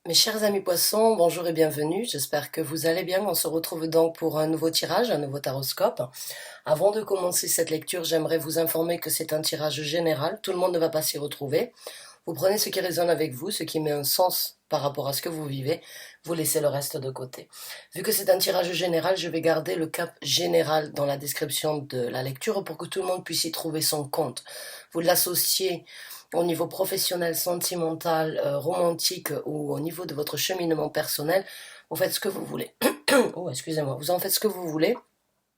Mes chers amis poissons, bonjour et bienvenue, j'espère que vous allez bien. On se retrouve donc pour un nouveau tirage, un nouveau taroscope. Avant de commencer cette lecture, j'aimerais vous informer que c'est un tirage général, tout le monde ne va pas s'y retrouver. Vous prenez ce qui résonne avec vous, ce qui met un sens par rapport à ce que vous vivez, vous laissez le reste de côté. Vu que c'est un tirage général, je vais garder le cap général dans la description de la lecture pour que tout le monde puisse y trouver son compte. Vous l'associez au niveau professionnel, sentimental, romantique ou au niveau de votre cheminement personnel, vous faites ce que vous voulez. Oh, excusez-moi, vous en faites ce que vous voulez,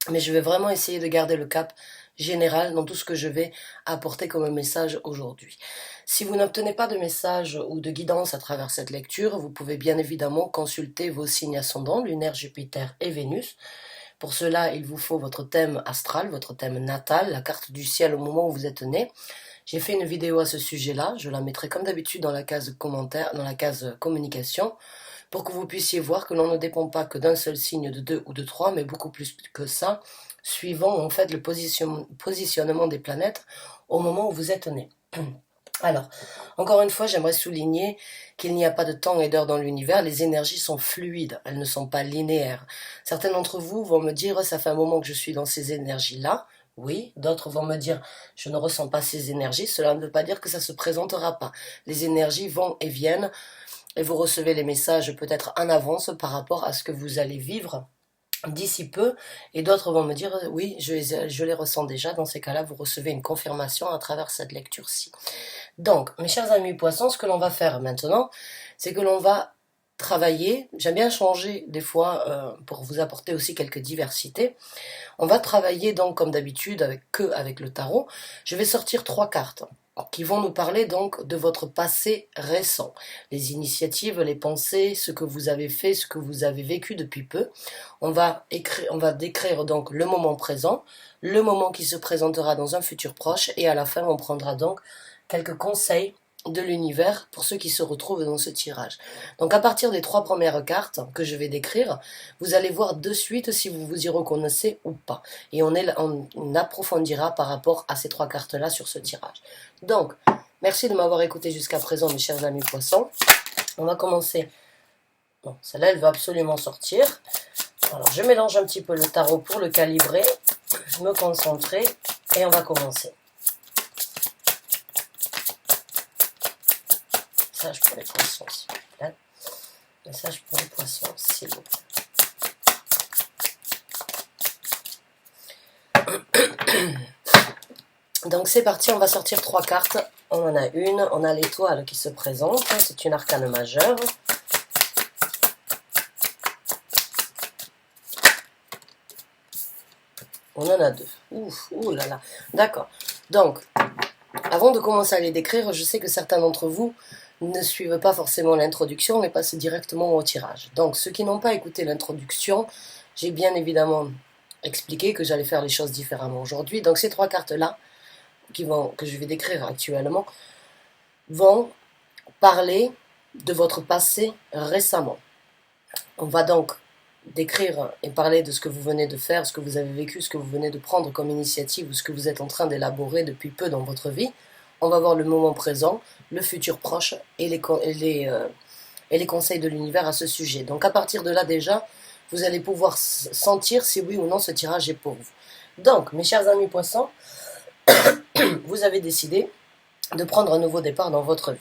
mais je vais vraiment essayer de garder le cap général dans tout ce que je vais apporter comme message aujourd'hui. Si vous n'obtenez pas de message ou de guidance à travers cette lecture, vous pouvez bien évidemment consulter vos signes ascendants, lunaire, Jupiter et Vénus. Pour cela, il vous faut votre thème astral, votre thème natal, la carte du ciel au moment où vous êtes né. J'ai fait une vidéo à ce sujet-là, je la mettrai comme d'habitude dans la case commentaire, dans la case communication, pour que vous puissiez voir que l'on ne dépend pas que d'un seul signe, de deux ou de trois, mais beaucoup plus que ça, suivant en fait le positionnement des planètes au moment où vous êtes né. Alors, encore une fois, j'aimerais souligner qu'il n'y a pas de temps et d'heure dans l'univers, les énergies sont fluides, elles ne sont pas linéaires. Certains d'entre vous vont me dire, ça fait un moment que je suis dans ces énergies-là, oui, d'autres vont me dire, je ne ressens pas ces énergies, cela ne veut pas dire que ça ne se présentera pas. Les énergies vont et viennent, et vous recevez les messages peut-être en avance par rapport à ce que vous allez vivre d'ici peu, et d'autres vont me dire, oui, je les ressens déjà, dans ces cas-là, vous recevez une confirmation à travers cette lecture-ci. Donc, mes chers amis poissons, ce que l'on va faire maintenant, c'est que l'on va travailler, j'aime bien changer des fois pour vous apporter aussi quelques diversités. On va travailler donc comme d'habitude avec le tarot. Je vais sortir 3 cartes qui vont nous parler donc de votre passé récent, les initiatives, les pensées, ce que vous avez fait, ce que vous avez vécu depuis peu. On va décrire donc le moment présent, le moment qui se présentera dans un futur proche, et à la fin on prendra donc quelques conseils de l'univers pour ceux qui se retrouvent dans ce tirage. Donc à partir des 3 premières cartes que je vais décrire, vous allez voir de suite si vous vous y reconnaissez ou pas. Et on approfondira par rapport à ces 3 cartes-là sur ce tirage. Donc, merci de m'avoir écouté jusqu'à présent, mes chers amis poissons. On va commencer. Bon, celle-là, elle va absolument sortir. Alors, je mélange un petit peu le tarot pour le calibrer, me concentrer, et on va commencer. Message pour les poissons, s'il vous plaît. Message pour les poissons, s'il vous plaît. Donc c'est parti, on va sortir 3 cartes. On en a une, on a l'étoile qui se présente, c'est une arcane majeure. On en a 2. Ouf, ouh là là. D'accord. Donc, avant de commencer à les décrire, je sais que certains d'entre vous ne suivent pas forcément l'introduction, mais passent directement au tirage. Donc, ceux qui n'ont pas écouté l'introduction, j'ai bien évidemment expliqué que j'allais faire les choses différemment aujourd'hui. Donc, ces 3 cartes-là, que je vais décrire actuellement, vont parler de votre passé récemment. On va donc décrire et parler de ce que vous venez de faire, ce que vous avez vécu, ce que vous venez de prendre comme initiative ou ce que vous êtes en train d'élaborer depuis peu dans votre vie. On va voir le moment présent, le futur proche et les conseils de l'univers à ce sujet. Donc à partir de là déjà, vous allez pouvoir sentir si oui ou non ce tirage est pour vous. Donc, mes chers amis poissons, vous avez décidé de prendre un nouveau départ dans votre vie.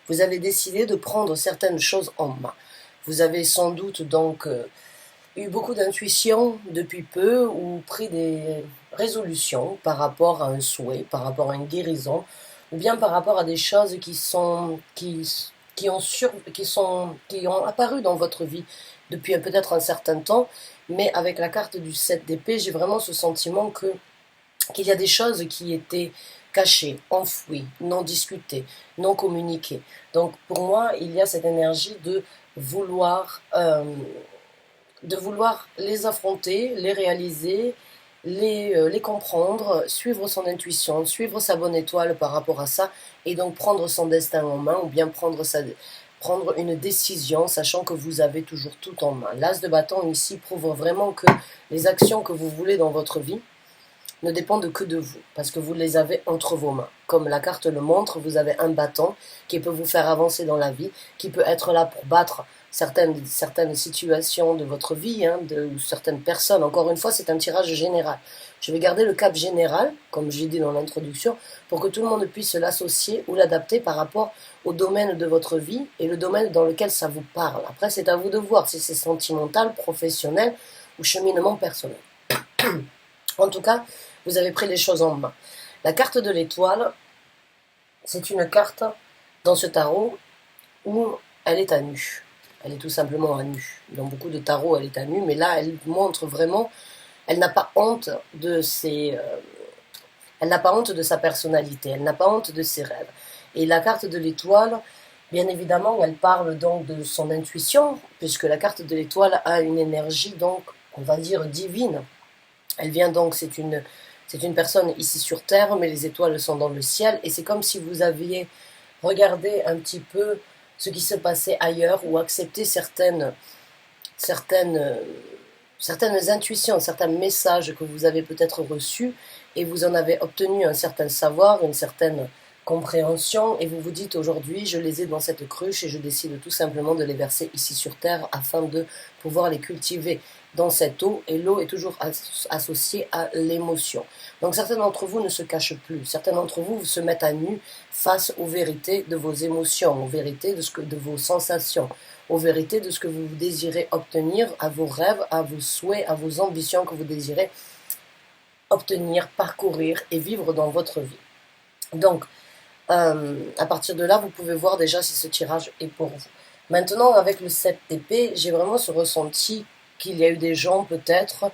Vous avez décidé de prendre certaines choses en main. Vous avez sans doute donc eu beaucoup d'intuition depuis peu ou pris des résolutions par rapport à un souhait, par rapport à une guérison, ou bien par rapport à des choses qui ont apparu dans votre vie depuis peut-être un certain temps, mais avec la carte du 7 d'épée, j'ai vraiment ce sentiment qu'il y a des choses qui étaient cachées, enfouies, non discutées, non communiquées. Donc pour moi, il y a cette énergie de vouloir les affronter, les réaliser, les comprendre, suivre son intuition, suivre sa bonne étoile par rapport à ça, et donc prendre son destin en main, ou bien prendre une décision, sachant que vous avez toujours tout en main. L'as de bâton ici prouve vraiment que les actions que vous voulez dans votre vie, ne dépendent que de vous, parce que vous les avez entre vos mains. Comme la carte le montre, vous avez un bâton qui peut vous faire avancer dans la vie, qui peut être là pour battre certaines situations de votre vie, ou certaines personnes. Encore une fois, c'est un tirage général. Je vais garder le cap général, comme j'ai dit dans l'introduction, pour que tout le monde puisse l'associer ou l'adapter par rapport au domaine de votre vie et le domaine dans lequel ça vous parle. Après, c'est à vous de voir si c'est sentimental, professionnel ou cheminement personnel. En tout cas, vous avez pris les choses en main. La carte de l'étoile, c'est une carte dans ce tarot où elle est à nu. Elle est tout simplement à nu. Dans beaucoup de tarots, elle est à nu, mais là, elle montre vraiment, elle n'a pas honte de elle n'a pas honte de sa personnalité, elle n'a pas honte de ses rêves. Et la carte de l'étoile, bien évidemment, elle parle donc de son intuition, puisque la carte de l'étoile a une énergie, donc, on va dire, divine. Elle vient donc, c'est une personne ici sur Terre, mais les étoiles sont dans le ciel, et c'est comme si vous aviez regardé un petit peu ce qui se passait ailleurs, ou accepté certaines intuitions, certains messages que vous avez peut-être reçus, et vous en avez obtenu un certain savoir, une certaine compréhension, et vous vous dites aujourd'hui, je les ai dans cette cruche, et je décide tout simplement de les verser ici sur Terre, afin de pouvoir les cultiver dans cette eau, et l'eau est toujours associée à l'émotion. Donc certains d'entre vous ne se cachent plus, certains d'entre vous se mettent à nu face aux vérités de vos émotions, aux vérités de vos sensations, aux vérités de ce que vous désirez obtenir, à vos rêves, à vos souhaits, à vos ambitions que vous désirez obtenir, parcourir et vivre dans votre vie. Donc, à partir de là, vous pouvez voir déjà si ce tirage est pour vous. Maintenant, avec le 7 d'épée, j'ai vraiment ce ressenti qu'il y a eu des gens peut-être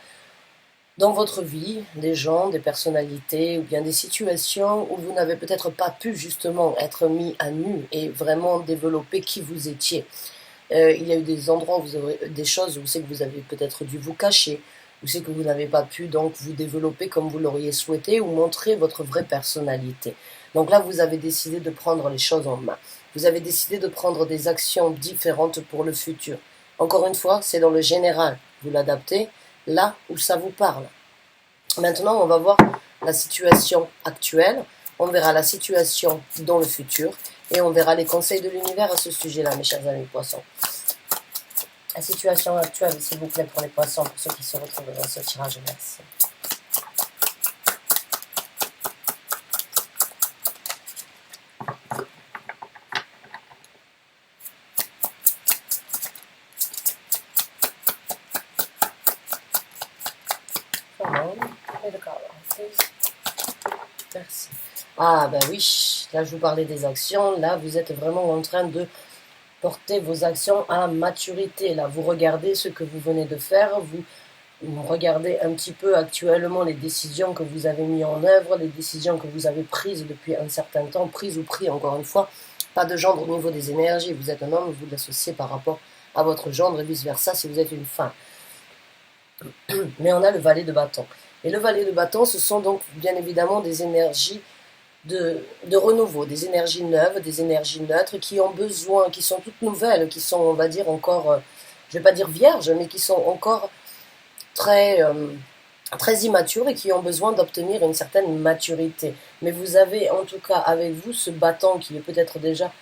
dans votre vie, des gens, des personnalités ou bien des situations où vous n'avez peut-être pas pu justement être mis à nu et vraiment développer qui vous étiez. Il y a eu des endroits où vous avez des choses où c'est que vous avez peut-être dû vous cacher, où c'est que vous n'avez pas pu donc vous développer comme vous l'auriez souhaité ou montrer votre vraie personnalité. Donc là, vous avez décidé de prendre les choses en main. Vous avez décidé de prendre des actions différentes pour le futur. Encore une fois, c'est dans le général. Vous l'adaptez là où ça vous parle. Maintenant, on va voir la situation actuelle. On verra la situation dans le futur. Et on verra les conseils de l'univers à ce sujet-là, mes chers amis poissons. La situation actuelle, s'il vous plaît, pour les poissons, pour ceux qui se retrouvent dans ce tirage, merci. Merci. Ah ben oui, là je vous parlais des actions, là vous êtes vraiment en train de porter vos actions à maturité. Là vous regardez ce que vous venez de faire, vous regardez un petit peu actuellement les décisions que vous avez mises en œuvre, les décisions que vous avez prises depuis un certain temps, prises ou pris encore une fois, pas de gendre au niveau des énergies, vous êtes un homme, vous l'associez par rapport à votre gendre et vice versa si vous êtes une femme. Mais on a le valet de bâton. Et le valet de bâton, ce sont donc bien évidemment des énergies de renouveau, des énergies neuves, des énergies neutres qui ont besoin, qui sont toutes nouvelles, qui sont, on va dire, encore, je ne vais pas dire vierges, mais qui sont encore très immatures et qui ont besoin d'obtenir une certaine maturité. Mais vous avez en tout cas avec vous ce bâton qui est peut-être déjà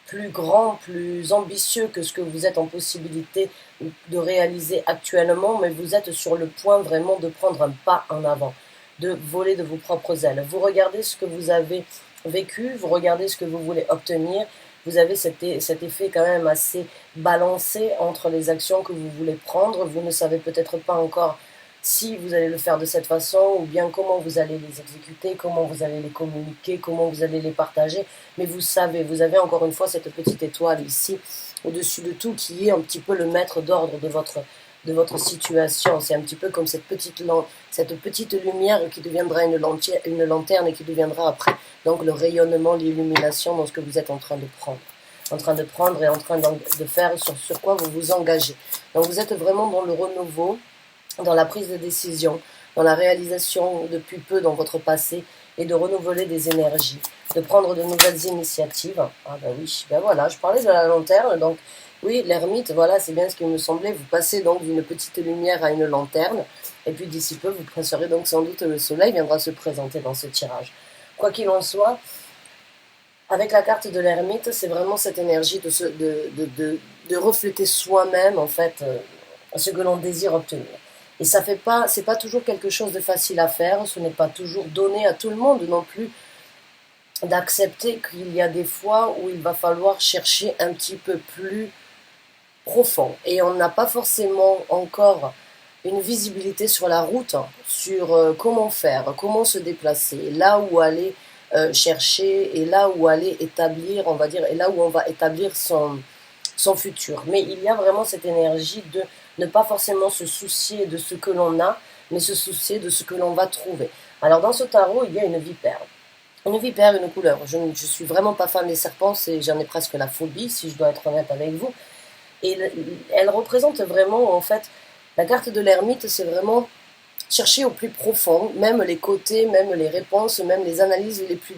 plus grand, plus ambitieux que ce que vous êtes en possibilité de réaliser actuellement, mais vous êtes sur le point vraiment de prendre un pas en avant, de voler de vos propres ailes. Vous regardez ce que vous avez vécu, vous regardez ce que vous voulez obtenir, vous avez cet effet quand même assez balancé entre les actions que vous voulez prendre, vous ne savez peut-être pas encore si vous allez le faire de cette façon ou bien comment vous allez les exécuter, comment vous allez les communiquer, comment vous allez les partager, mais vous savez, vous avez encore une fois cette petite étoile ici au-dessus de tout qui est un petit peu le maître d'ordre de votre situation. C'est un petit peu comme cette petite lumière qui deviendra une lanterne et qui deviendra après donc le rayonnement, l'illumination dans ce que vous êtes en train de prendre. Et en train de faire sur quoi vous vous engagez. Donc vous êtes vraiment dans le renouveau, dans la prise de décision, dans la réalisation depuis peu dans votre passé et de renouveler des énergies, de prendre de nouvelles initiatives. Ah ben oui, ben voilà, je parlais de la lanterne, donc oui, l'ermite, voilà, c'est bien ce qui me semblait, vous passez donc d'une petite lumière à une lanterne, Et puis d'ici peu, vous penserez donc sans doute le soleil viendra se présenter dans ce tirage. Quoi qu'il en soit, avec la carte de l'ermite, c'est vraiment cette énergie de refléter soi-même, en fait, ce que l'on désire obtenir. Et ça fait pas, c'est pas toujours quelque chose de facile à faire, ce n'est pas toujours donné à tout le monde non plus d'accepter qu'il y a des fois où il va falloir chercher un petit peu plus profond. Et on n'a pas forcément encore une visibilité sur la route, sur comment faire, comment se déplacer, là où aller chercher et là où aller établir, on va dire, et là où on va établir son futur. Mais il y a vraiment cette énergie de ne pas forcément se soucier de ce que l'on a, mais se soucier de ce que l'on va trouver. Alors dans ce tarot, il y a une vipère. Une vipère, une couleur. Je ne suis vraiment pas fan des serpents, j'en ai presque la phobie, si je dois être honnête avec vous. Et elle représente vraiment, en fait, la carte de l'ermite, c'est vraiment chercher au plus profond, même les côtés, même les réponses, même les analyses les plus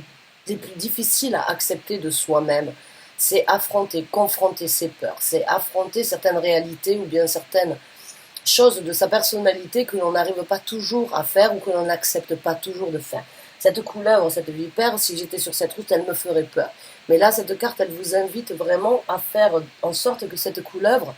difficiles à accepter de soi-même. C'est affronter, confronter ses peurs, c'est affronter certaines réalités ou bien certaines choses de sa personnalité que l'on n'arrive pas toujours à faire ou que l'on n'accepte pas toujours de faire. Cette couleur, cette vipère, si j'étais sur cette route, elle me ferait peur. Mais là, cette carte, elle vous invite vraiment à faire en sorte que cette couleuvre,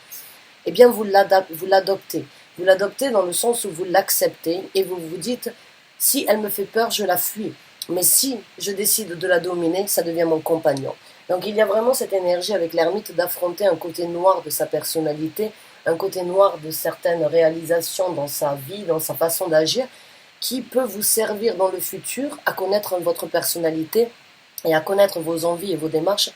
eh bien, vous l'adoptez. Vous l'adoptez dans le sens où vous l'acceptez et vous vous dites, si elle me fait peur, je la fuis. Mais si je décide de la dominer, ça devient mon compagnon. Donc il y a vraiment cette énergie avec l'ermite d'affronter un côté noir de sa personnalité, un côté noir de certaines réalisations dans sa vie, dans sa façon d'agir, qui peut vous servir dans le futur à connaître votre personnalité et à connaître vos envies et vos démarches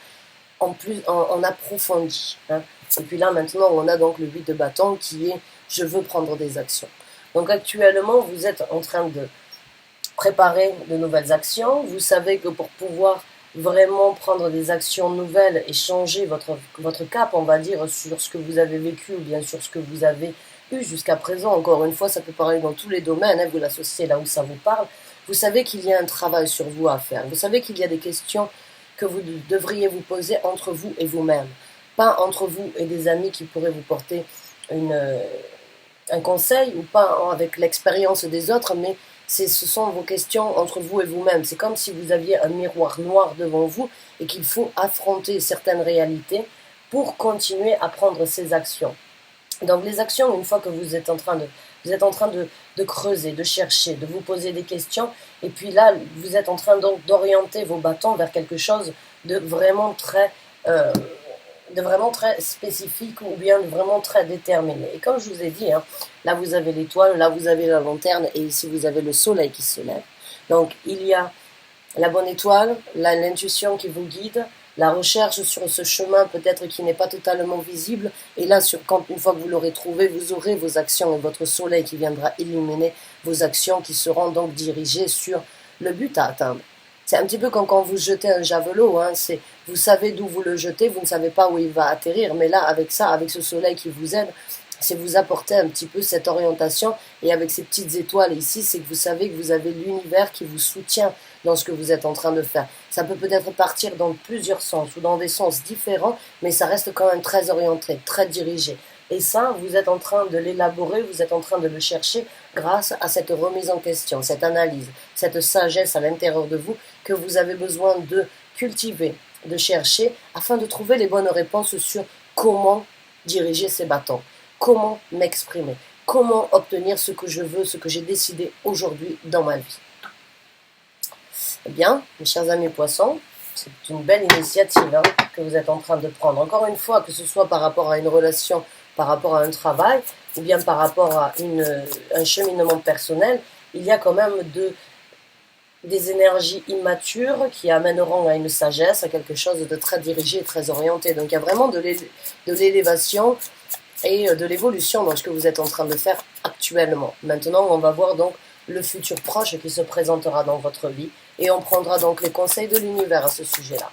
en approfondi. Hein. Et puis là, maintenant, on a donc le 8 de bâton qui est « je veux prendre des actions ». Donc actuellement, vous êtes en train de préparer de nouvelles actions. Vous savez que pour pouvoir vraiment prendre des actions nouvelles et changer votre cap, on va dire, sur ce que vous avez vécu ou bien sur ce que vous avez eu jusqu'à présent. Encore une fois, ça peut parler dans tous les domaines, hein, vous l'associez là où ça vous parle. Vous savez qu'il y a un travail sur vous à faire. Vous savez qu'il y a des questions que vous devriez vous poser entre vous et vous-même. Pas entre vous et des amis qui pourraient vous porter un conseil ou pas avec l'expérience des autres, mais ce sont vos questions entre vous et vous-même. C'est comme si vous aviez un miroir noir devant vous et qu'il faut affronter certaines réalités pour continuer à prendre ces actions. Donc les actions, une fois que vous êtes en train de creuser, de chercher, de vous poser des questions, et puis là, vous êtes en train donc d'orienter vos bâtons vers quelque chose de vraiment très spécifique ou bien de vraiment très déterminé. Et comme je vous ai dit, hein, là vous avez l'étoile, là vous avez la lanterne, et ici vous avez le soleil qui se lève. Donc il y a la bonne étoile, l'intuition qui vous guide, la recherche sur ce chemin peut-être qui n'est pas totalement visible, et là, une fois que vous l'aurez trouvé, vous aurez vos actions et votre soleil qui viendra illuminer vos actions qui seront donc dirigées sur le but à atteindre. C'est un petit peu comme quand vous jetez un javelot, hein, vous savez d'où vous le jetez, vous ne savez pas où il va atterrir, mais là, avec ça, avec ce soleil qui vous aide, c'est vous apporter un petit peu cette orientation, et avec ces petites étoiles ici, c'est que vous savez que vous avez l'univers qui vous soutient dans ce que vous êtes en train de faire. Ça peut peut-être partir dans plusieurs sens ou dans des sens différents, mais ça reste quand même très orienté, très dirigé. Et ça, vous êtes en train de l'élaborer, vous êtes en train de le chercher grâce à cette remise en question, cette analyse, cette sagesse à l'intérieur de vous que vous avez besoin de cultiver, de chercher, afin de trouver les bonnes réponses sur comment diriger ces bâtons, comment m'exprimer, comment obtenir ce que je veux, ce que j'ai décidé aujourd'hui dans ma vie. Eh bien, mes chers amis poissons, c'est une belle initiative hein, que vous êtes en train de prendre. Encore une fois, que ce soit par rapport à une relation, par rapport à un travail, ou bien par rapport à un cheminement personnel, il y a quand même des énergies immatures qui amèneront à une sagesse, à quelque chose de très dirigé et très orienté. Donc il y a vraiment de l'élévation et de l'évolution dans ce que vous êtes en train de faire actuellement. Maintenant, on va voir donc le futur proche qui se présentera dans votre vie et on prendra donc les conseils de l'univers à ce sujet-là.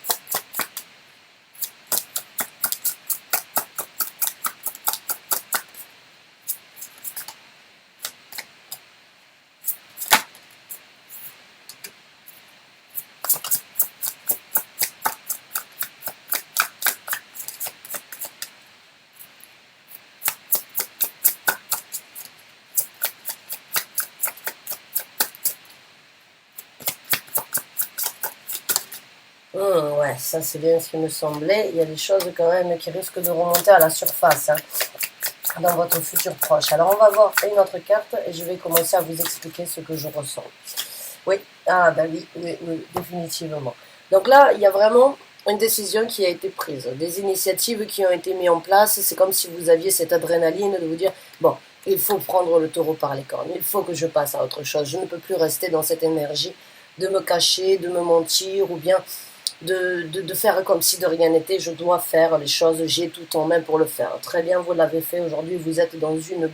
Ouais, ça c'est bien ce qui me semblait. Il y a des choses quand même qui risquent de remonter à la surface, hein, dans votre futur proche. Alors on va voir une autre carte et je vais commencer à vous expliquer ce que je ressens. Oui, ah ben oui, oui, oui, définitivement. Donc là, il y a vraiment une décision qui a été prise, des initiatives qui ont été mises en place. C'est comme si vous aviez cette adrénaline de vous dire, bon, il faut prendre le taureau par les cornes, il faut que je passe à autre chose. Je ne peux plus rester dans cette énergie de me cacher, de me mentir ou bien de faire comme si de rien n'était. Je dois faire les choses, j'ai tout en main pour le faire. Très bien, vous l'avez fait aujourd'hui, vous êtes dans une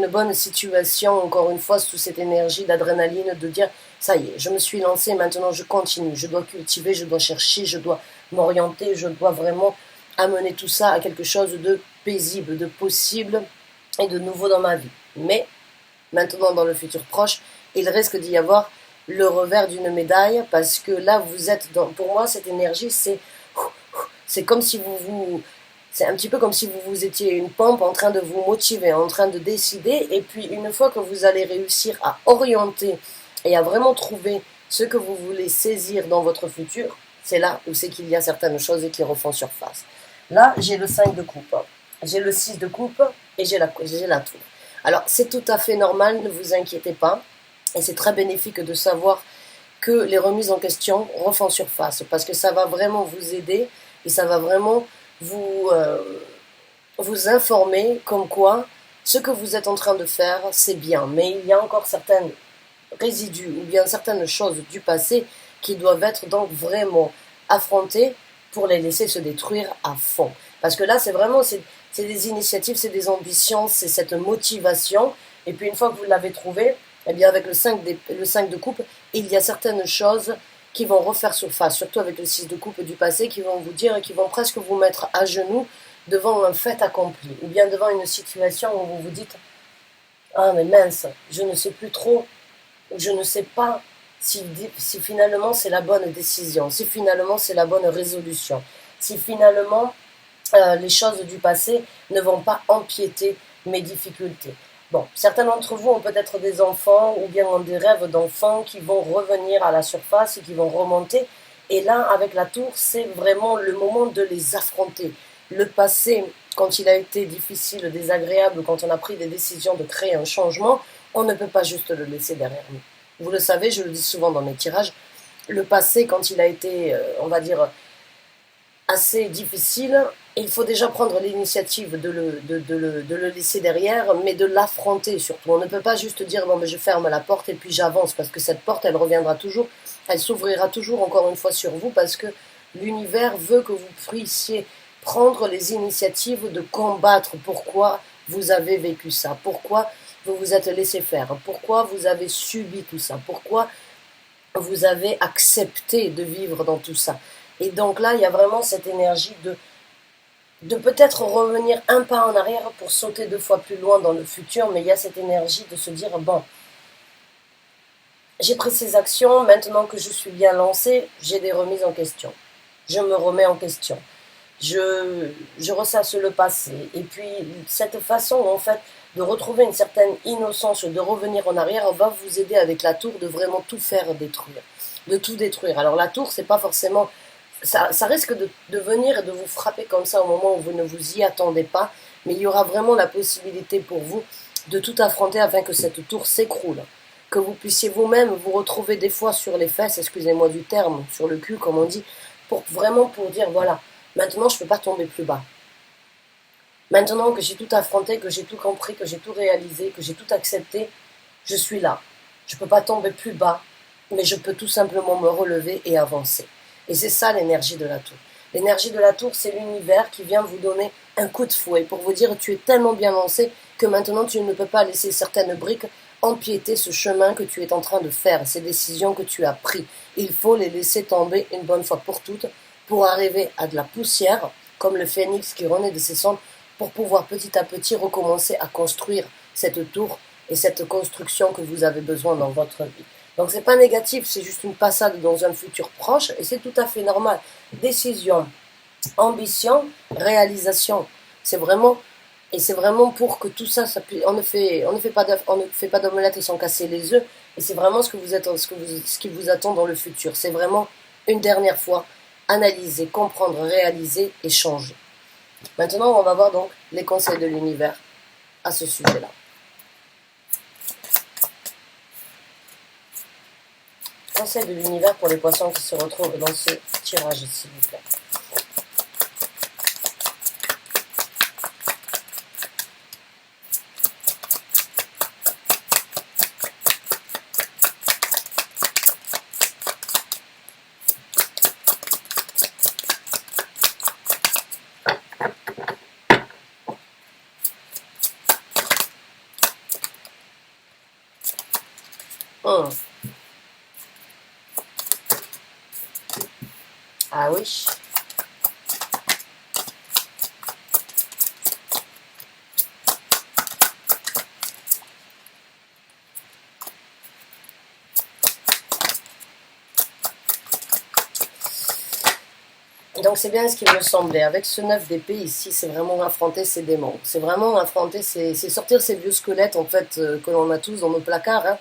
bonne situation, encore une fois, sous cette énergie d'adrénaline, de dire, ça y est, je me suis lancé, maintenant je continue, je dois cultiver, je dois chercher, je dois m'orienter, je dois vraiment amener tout ça à quelque chose de paisible, de possible et de nouveau dans ma vie. Mais, maintenant dans le futur proche, il risque d'y avoir le revers d'une médaille, parce que là, vous êtes dans, pour moi, cette énergie, c'est comme si c'est un petit peu comme si vous étiez une pompe en train de vous motiver, en train de décider, et puis une fois que vous allez réussir à orienter et à vraiment trouver ce que vous voulez saisir dans votre futur, c'est là où c'est qu'il y a certaines choses qui refont surface. Là, j'ai le 5 de coupe, j'ai le 6 de coupe et j'ai la tour. Alors, c'est tout à fait normal, ne vous inquiétez pas, et c'est très bénéfique de savoir que les remises en question refont surface, parce que ça va vraiment vous aider et ça va vraiment vous, vous informer comme quoi ce que vous êtes en train de faire, c'est bien. Mais il y a encore certaines résidus ou bien certaines choses du passé qui doivent être donc vraiment affrontées pour les laisser se détruire à fond. Parce que là, c'est vraiment, c'est des initiatives, c'est des ambitions, c'est cette motivation. Et puis une fois que vous l'avez trouvé, eh bien avec le 5 de coupe, il y a certaines choses qui vont refaire surface, surtout avec le 6 de coupe du passé, qui vont vous dire et qui vont presque vous mettre à genoux devant un fait accompli, ou bien devant une situation où vous vous dites, ah mais mince, je ne sais plus trop, je ne sais pas si finalement c'est la bonne décision, si finalement c'est la bonne résolution, si finalement les choses du passé ne vont pas empiéter mes difficultés. Bon, certains d'entre vous ont peut-être des enfants ou bien ont des rêves d'enfants qui vont revenir à la surface et qui vont remonter. Et là, avec la tour, c'est vraiment le moment de les affronter. Le passé, quand il a été difficile, désagréable, quand on a pris des décisions de créer un changement, on ne peut pas juste le laisser derrière nous. Vous le savez, je le dis souvent dans mes tirages, le passé, quand il a été, on va dire, assez difficile, il faut déjà prendre l'initiative de le laisser derrière, mais de l'affronter surtout. On ne peut pas juste dire bon, mais je ferme la porte et puis j'avance, parce que cette porte, elle reviendra toujours, elle s'ouvrira toujours encore une fois sur vous, parce que l'univers veut que vous puissiez prendre les initiatives de combattre pourquoi vous avez vécu ça, pourquoi vous vous êtes laissé faire, pourquoi vous avez subi tout ça, pourquoi vous avez accepté de vivre dans tout ça. Et donc là, il y a vraiment cette énergie de peut-être revenir un pas en arrière pour sauter 2 fois plus loin dans le futur, mais il y a cette énergie de se dire, bon, j'ai pris ces actions, maintenant que je suis bien lancé, j'ai des remises en question. Je me remets en question. Je ressasse le passé. Et puis, cette façon, en fait, de retrouver une certaine innocence, de revenir en arrière, va vous aider avec la tour de vraiment tout faire détruire. De tout détruire. Alors, la tour, c'est pas forcément ça risque de venir et de vous frapper comme ça au moment où vous ne vous y attendez pas, mais il y aura vraiment la possibilité pour vous de tout affronter afin que cette tour s'écroule. Que vous puissiez vous-même vous retrouver des fois sur les fesses, excusez-moi du terme, sur le cul comme on dit, pour dire voilà, maintenant je ne peux pas tomber plus bas. Maintenant que j'ai tout affronté, que j'ai tout compris, que j'ai tout réalisé, que j'ai tout accepté, je suis là. Je ne peux pas tomber plus bas, mais je peux tout simplement me relever et avancer. Et c'est ça l'énergie de la tour. L'énergie de la tour, c'est l'univers qui vient vous donner un coup de fouet pour vous dire tu es tellement bien lancé que maintenant tu ne peux pas laisser certaines briques empiéter ce chemin que tu es en train de faire, ces décisions que tu as prises. Il faut les laisser tomber une bonne fois pour toutes pour arriver à de la poussière, comme le phénix qui renaît de ses cendres, pour pouvoir petit à petit recommencer à construire cette tour et cette construction que vous avez besoin dans votre vie. Donc c'est pas négatif, c'est juste une passade dans un futur proche et c'est tout à fait normal. Décision, ambition, réalisation. C'est vraiment et c'est vraiment pour que tout ça, on ne fait pas d'omelette sans casser les œufs et c'est vraiment ce qui vous attend dans le futur. C'est vraiment une dernière fois, analyser, comprendre, réaliser et changer. Maintenant, on va voir donc les conseils de l'univers à ce sujet-là. Conseils de l'univers pour les poissons qui se retrouvent dans ce tirage, s'il vous plaît. Ah oui. Donc c'est bien ce qui me semblait. Avec ce 9 d'épée ici, c'est vraiment affronter ses démons. C'est vraiment affronter, c'est sortir ces vieux squelettes en fait que l'on a tous dans nos placards. Hein.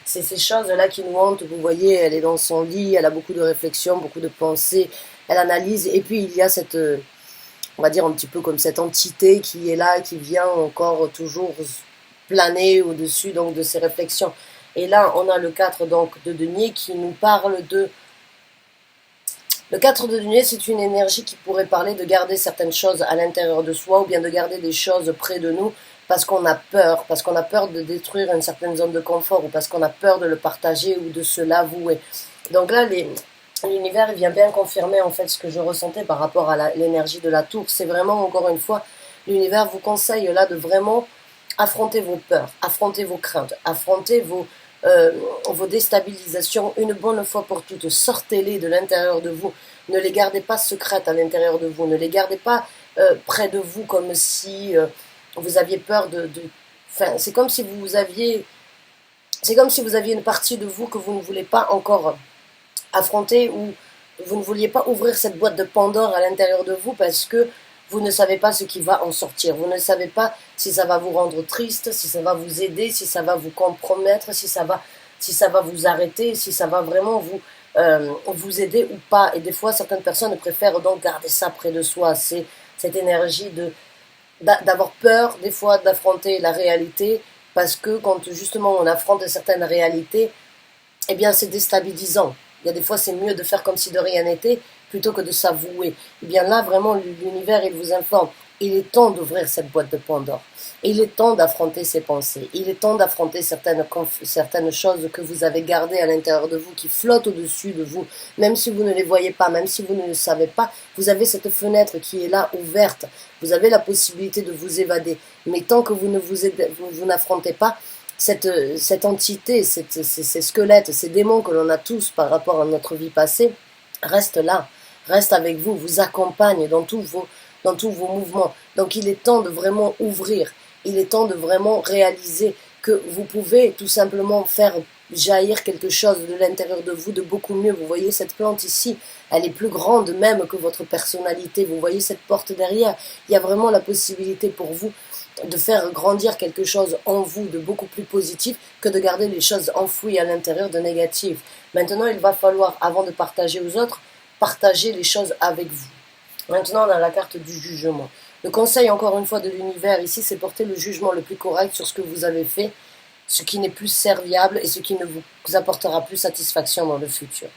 C'est ces choses-là qui nous hantent. Vous voyez, elle est dans son lit, elle a beaucoup de réflexions, beaucoup de pensées, elle analyse. Et puis il y a cette, on va dire un petit peu comme cette entité qui est là, qui vient encore toujours planer au-dessus donc de ses réflexions. Et là, on a le 4 donc de denier qui nous parle de... Le 4 de denier, c'est une énergie qui pourrait parler de garder certaines choses à l'intérieur de soi ou bien de garder des choses près de nous parce qu'on a peur de détruire une certaine zone de confort ou parce qu'on a peur de le partager ou de se l'avouer. Donc là, l'univers vient bien confirmer en fait ce que je ressentais par rapport à l'énergie de la tour. C'est vraiment, encore une fois, l'univers vous conseille là de vraiment affronter vos peurs, affronter vos craintes, affronter vos déstabilisations une bonne fois pour toutes. Sortez-les de l'intérieur de vous. Ne les gardez pas secrètes à l'intérieur de vous. Ne les gardez pas près de vous comme si vous aviez peur Enfin, c'est comme si vous aviez une partie de vous que vous ne voulez pas encore affronter ou vous ne vouliez pas ouvrir cette boîte de Pandore à l'intérieur de vous parce que vous ne savez pas ce qui va en sortir. Vous ne savez pas si ça va vous rendre triste, si ça va vous aider, si ça va vous compromettre, si ça va vous arrêter, si ça va vraiment vous aider ou pas. Et des fois, certaines personnes préfèrent donc garder ça près de soi. C'est cette énergie d'avoir peur, des fois, d'affronter la réalité, parce que quand justement on affronte certaines réalités, eh bien c'est déstabilisant. Il y a des fois c'est mieux de faire comme si de rien n'était plutôt que de s'avouer. Eh bien là vraiment l'univers il vous informe. Il est temps d'ouvrir cette boîte de Pandore. Il est temps d'affronter ses pensées. Il est temps d'affronter certaines choses que vous avez gardées à l'intérieur de vous, qui flottent au-dessus de vous. Même si vous ne les voyez pas, même si vous ne le savez pas, vous avez cette fenêtre qui est là ouverte. Vous avez la possibilité de vous évader. Mais tant que vous n'affrontez pas cette entité, ces squelettes, ces démons que l'on a tous par rapport à notre vie passée, reste là, reste avec vous, vous accompagne dans tous vos mouvements. Donc il est temps de vraiment ouvrir, il est temps de vraiment réaliser que vous pouvez tout simplement faire jaillir quelque chose de l'intérieur de vous de beaucoup mieux. Vous voyez cette plante ici, elle est plus grande même que votre personnalité. Vous voyez cette porte derrière, il y a vraiment la possibilité pour vous de faire grandir quelque chose en vous de beaucoup plus positif que de garder les choses enfouies à l'intérieur de négatif. Maintenant, il va falloir, avant de partager aux autres, partager les choses avec vous. Maintenant, on a la carte du jugement. Le conseil, encore une fois, de l'univers ici, c'est porter le jugement le plus correct sur ce que vous avez fait, ce qui n'est plus serviable et ce qui ne vous apportera plus satisfaction dans le futur.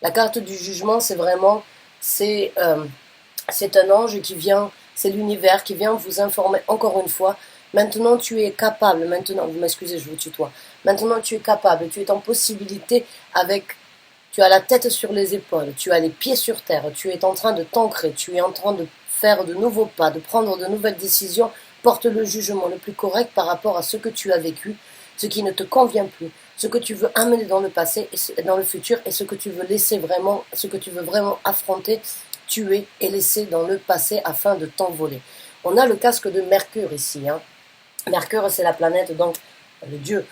La carte du jugement, c'est vraiment, c'est un ange qui vient, c'est l'univers qui vient vous informer encore une fois. Maintenant, tu es capable, maintenant, vous m'excusez, je vous tutoie. Maintenant, tu es capable, tu es en possibilité tu as la tête sur les épaules, tu as les pieds sur terre, tu es en train de t'ancrer, tu es en train de faire de nouveaux pas, de prendre de nouvelles décisions. Porte le jugement le plus correct par rapport à ce que tu as vécu, ce qui ne te convient plus, ce que tu veux amener dans le passé, et dans le futur, et ce que tu veux laisser vraiment, ce que tu veux vraiment affronter, tuer et laisser dans le passé afin de t'envoler. On a le casque de Mercure ici. Hein. Mercure, c'est la planète, donc le dieu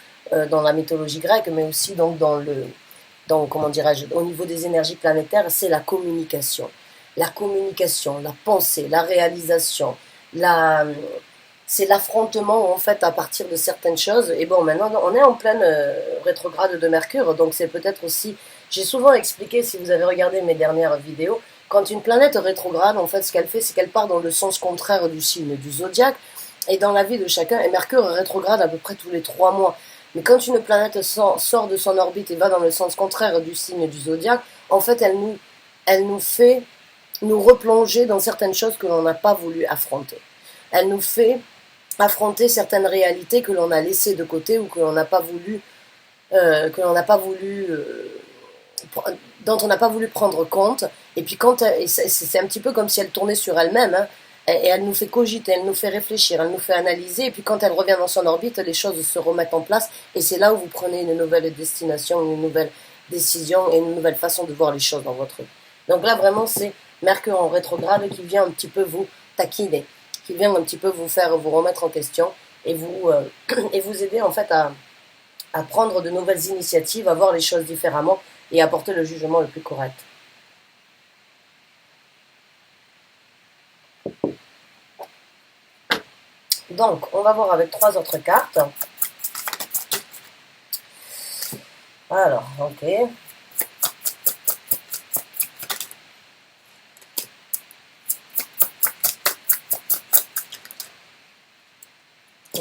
dans la mythologie grecque, mais aussi donc comment dirais-je, au niveau des énergies planétaires, c'est la communication. La communication, la pensée, la réalisation, c'est l'affrontement en fait à partir de certaines choses. Et bon, maintenant on est en pleine rétrograde de Mercure, donc c'est peut-être aussi J'ai souvent expliqué, si vous avez regardé mes dernières vidéos, quand une planète rétrograde, en fait, ce qu'elle fait, c'est qu'elle part dans le sens contraire du signe du zodiaque. Et dans la vie de chacun, et Mercure rétrograde à peu près tous les 3 mois. Mais quand une planète sort de son orbite et va dans le sens contraire du signe du zodiaque, en fait, elle nous fait nous replonger dans certaines choses que l'on n'a pas voulu affronter. Elle nous fait affronter certaines réalités que l'on a laissées de côté ou que l'on n'a pas voulu, que l'on n'a pas voulu, dont on n'a pas voulu prendre compte. Et puis c'est un petit peu comme si elle tournait sur elle-même, hein, et elle nous fait cogiter, elle nous fait réfléchir, elle nous fait analyser. Et puis quand elle revient dans son orbite, les choses se remettent en place. Et c'est là où vous prenez une nouvelle destination, une nouvelle décision et une nouvelle façon de voir les choses dans votre vie. Donc là vraiment c'est Mercure en rétrograde qui vient un petit peu vous taquiner, qui vient un petit peu vous faire vous remettre en question et et vous aider en fait à prendre de nouvelles initiatives, à voir les choses différemment et à apporter le jugement le plus correct. Donc, on va voir avec 3 autres cartes. Alors, ok.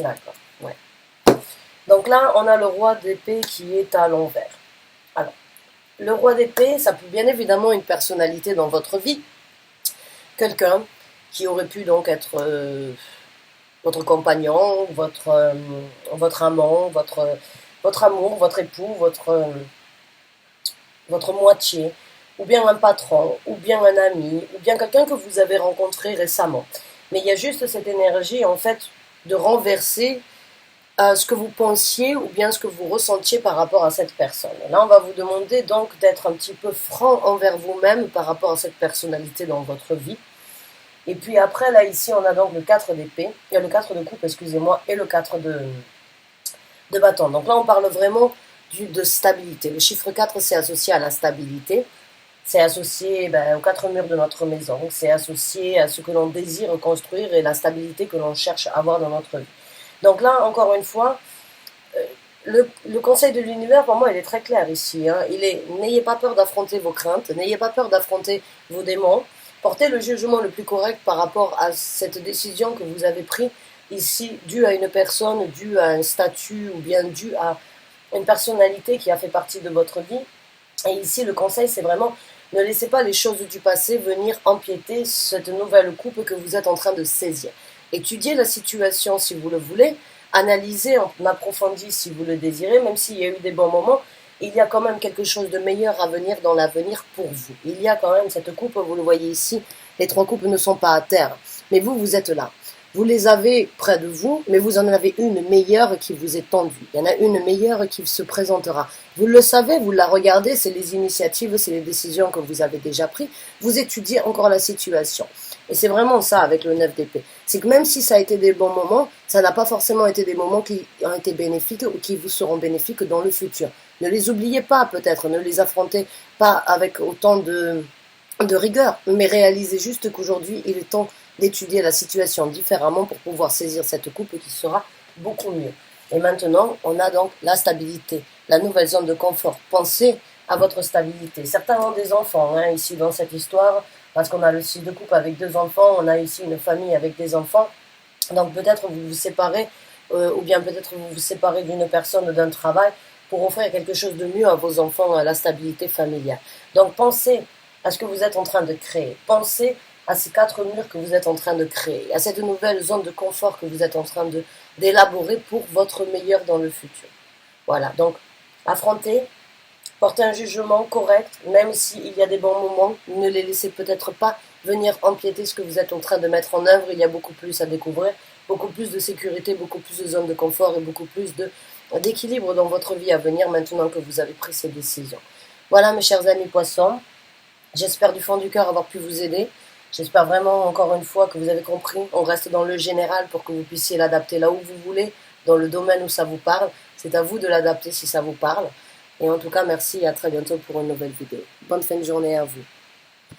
D'accord, ouais. Donc là, on a le roi d'épée qui est à l'envers. Alors, le roi d'épée, ça peut bien évidemment une personnalité dans votre vie. Quelqu'un qui aurait pu donc être votre compagnon, votre amant, votre amour, votre époux, votre moitié, ou bien un patron, ou bien un ami, ou bien quelqu'un que vous avez rencontré récemment. Mais il y a juste cette énergie, en fait, de renverser ce que vous pensiez ou bien ce que vous ressentiez par rapport à cette personne. Là, on va vous demander donc d'être un petit peu franc envers vous-même par rapport à cette personnalité dans votre vie. Et puis après, là, ici, on a donc le 4 d'épée, il y a le 4 de coupe, excusez-moi, et le 4 de bâton. Donc là, on parle vraiment de stabilité. Le chiffre 4, c'est associé à la stabilité. C'est associé aux 4 murs de notre maison. C'est associé à ce que l'on désire construire et la stabilité que l'on cherche à avoir dans notre vie. Donc là, encore une fois, le conseil de l'univers, pour moi, il est très clair ici. Hein. N'ayez pas peur d'affronter vos craintes, n'ayez pas peur d'affronter vos démons. Portez le jugement le plus correct par rapport à cette décision que vous avez prise ici, due à une personne, due à un statut ou bien due à une personnalité qui a fait partie de votre vie. Et ici, le conseil, c'est vraiment ne laissez pas les choses du passé venir empiéter cette nouvelle coupe que vous êtes en train de saisir. Étudiez la situation si vous le voulez, analysez en approfondi si vous le désirez, même s'il y a eu des bons moments, il y a quand même quelque chose de meilleur à venir dans l'avenir pour vous. Il y a quand même cette coupe, vous le voyez ici, les 3 coupes ne sont pas à terre, mais vous êtes là. Vous les avez près de vous, mais vous en avez une meilleure qui vous est tendue. Il y en a une meilleure qui se présentera. Vous le savez, vous la regardez, c'est les initiatives, c'est les décisions que vous avez déjà prises. Vous étudiez encore la situation. Et c'est vraiment ça avec le 9 d'épée. C'est que même si ça a été des bons moments, ça n'a pas forcément été des moments qui ont été bénéfiques ou qui vous seront bénéfiques dans le futur. Ne les oubliez pas peut-être, ne les affrontez pas avec autant de rigueur, mais réalisez juste qu'aujourd'hui, il est temps d'étudier la situation différemment pour pouvoir saisir cette coupe qui sera beaucoup mieux. Et maintenant, on a donc la stabilité, la nouvelle zone de confort. Pensez à votre stabilité. Certains ont des enfants ici dans cette histoire, parce qu'on a le 6 de coupe avec 2 enfants, on a ici une famille avec des enfants. Donc peut-être vous vous séparez, ou bien peut-être vous vous séparez d'une personne, d'un travail, pour offrir quelque chose de mieux à vos enfants, à la stabilité familiale. Donc pensez à ce que vous êtes en train de créer. Pensez à ces 4 murs que vous êtes en train de créer, à cette nouvelle zone de confort que vous êtes en train d'élaborer pour votre meilleur dans le futur. Voilà, donc affrontez, portez un jugement correct, même s'il y a des bons moments, ne les laissez peut-être pas venir empiéter ce que vous êtes en train de mettre en œuvre. Il y a beaucoup plus à découvrir, beaucoup plus de sécurité, beaucoup plus de zones de confort et beaucoup plus d'équilibre dans votre vie à venir maintenant que vous avez pris ces décisions. Voilà mes chers amis poissons, j'espère du fond du cœur avoir pu vous aider. J'espère vraiment, encore une fois, que vous avez compris. On reste dans le général pour que vous puissiez l'adapter là où vous voulez, dans le domaine où ça vous parle. C'est à vous de l'adapter si ça vous parle. Et en tout cas, merci et à très bientôt pour une nouvelle vidéo. Bonne fin de journée à vous.